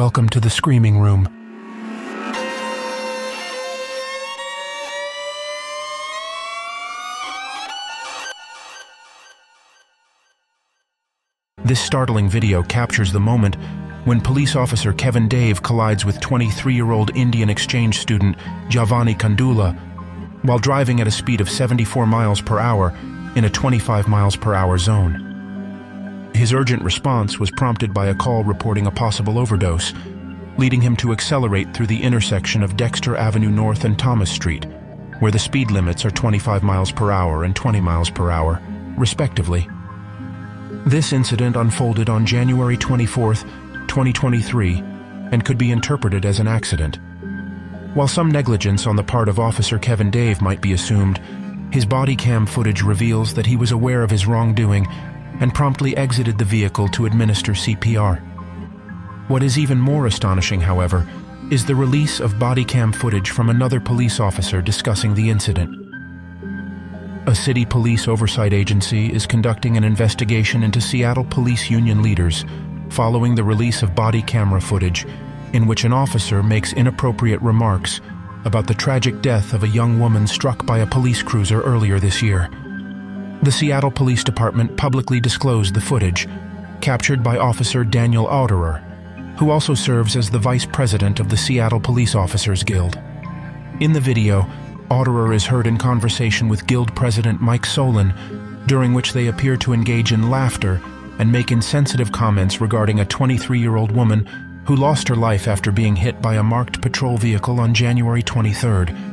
Welcome to the Screaming Room. This startling video captures the moment when police officer Kevin Dave collides with 23-year-old Indian exchange student Jaahvani Kandula while driving at a speed of 74 miles per hour in a 25 miles per hour zone. His urgent response was prompted by a call reporting a possible overdose, leading him to accelerate through the intersection of Dexter Avenue North and Thomas Street, where the speed limits are 25 miles per hour and 20 miles per hour, respectively. This incident unfolded on January 24, 2023, and could be interpreted as an accident. While some negligence on the part of Officer Kevin Dave might be assumed, his body cam footage reveals that he was aware of his wrongdoing and promptly exited the vehicle to administer CPR. What is even more astonishing, however, is the release of body cam footage from another police officer discussing the incident. A city police oversight agency is conducting an investigation into Seattle Police Union leaders following the release of body camera footage in which an officer makes inappropriate remarks about the tragic death of a young woman struck by a police cruiser earlier this year. The Seattle Police Department publicly disclosed the footage, captured by Officer Daniel Auderer, who also serves as the Vice President of the Seattle Police Officers Guild. In the video, Auderer is heard in conversation with Guild President Mike Solan, during which they appear to engage in laughter and make insensitive comments regarding a 23-year-old woman who lost her life after being hit by a marked patrol vehicle on January 23rd.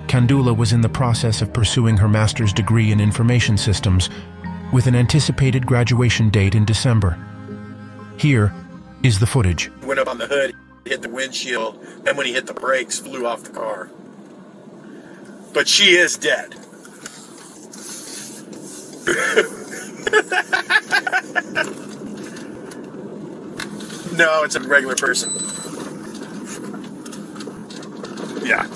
Kandula was in the process of pursuing her master's degree in information systems, with an anticipated graduation date in December. Here is the footage. Went up on the hood, hit the windshield, and when he hit the brakes, flew off the car. But she is dead. No, it's a regular person. Yeah.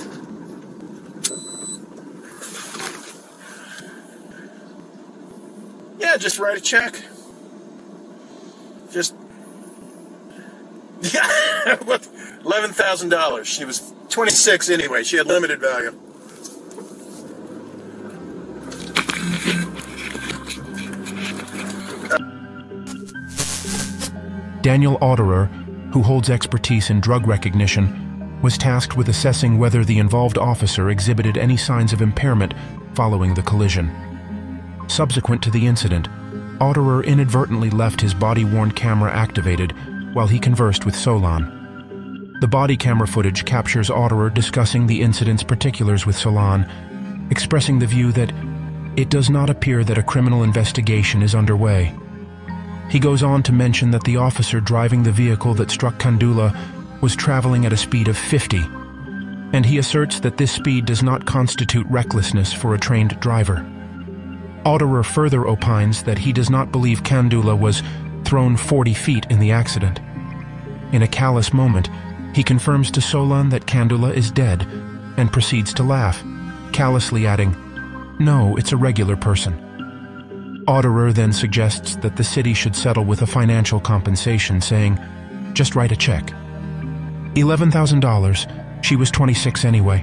Yeah, just write a check. Just... Yeah, $11,000. She was 26 anyway. She had limited value. Daniel Auderer, who holds expertise in drug recognition, was tasked with assessing whether the involved officer exhibited any signs of impairment following the collision. Subsequent to the incident, Auderer inadvertently left his body-worn camera activated while he conversed with Solan. The body camera footage captures Auderer discussing the incident's particulars with Solan, expressing the view that it does not appear that a criminal investigation is underway. He goes on to mention that the officer driving the vehicle that struck Kandula was traveling at a speed of 50, and he asserts that this speed does not constitute recklessness for a trained driver. Auderer further opines that he does not believe Kandula was thrown 40 feet in the accident. In a callous moment, he confirms to Solan that Kandula is dead and proceeds to laugh, callously adding, "No, it's a regular person." Auderer then suggests that the city should settle with a financial compensation, saying, "Just write a check." $11,000, she was 26 anyway,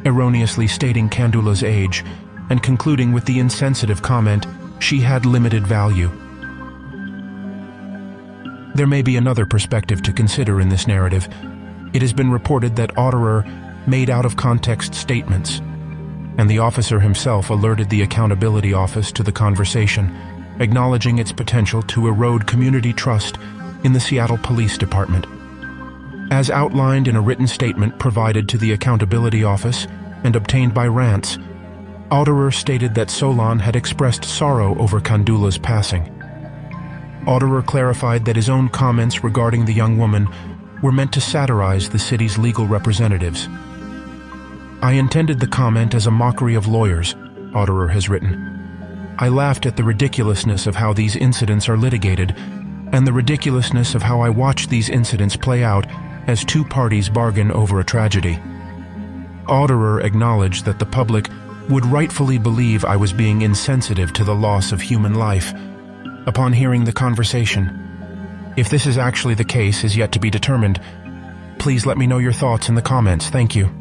erroneously stating Kandula's age, and concluding with the insensitive comment, "She had limited value." There may be another perspective to consider in this narrative. It has been reported that Auderer made out-of-context statements, and the officer himself alerted the Accountability Office to the conversation, acknowledging its potential to erode community trust in the Seattle Police Department. As outlined in a written statement provided to the Accountability Office and obtained by Rants, Auderer stated that Solan had expressed sorrow over Kandula's passing. Auderer clarified that his own comments regarding the young woman were meant to satirize the city's legal representatives. "I intended the comment as a mockery of lawyers," Auderer has written. "I laughed at the ridiculousness of how these incidents are litigated, and the ridiculousness of how I watch these incidents play out as two parties bargain over a tragedy." Auderer acknowledged that the public would rightfully believe I was being insensitive to the loss of human life. Upon hearing the conversation, If this is actually the case is yet to be determined. Please let me know your thoughts in the comments. Thank you.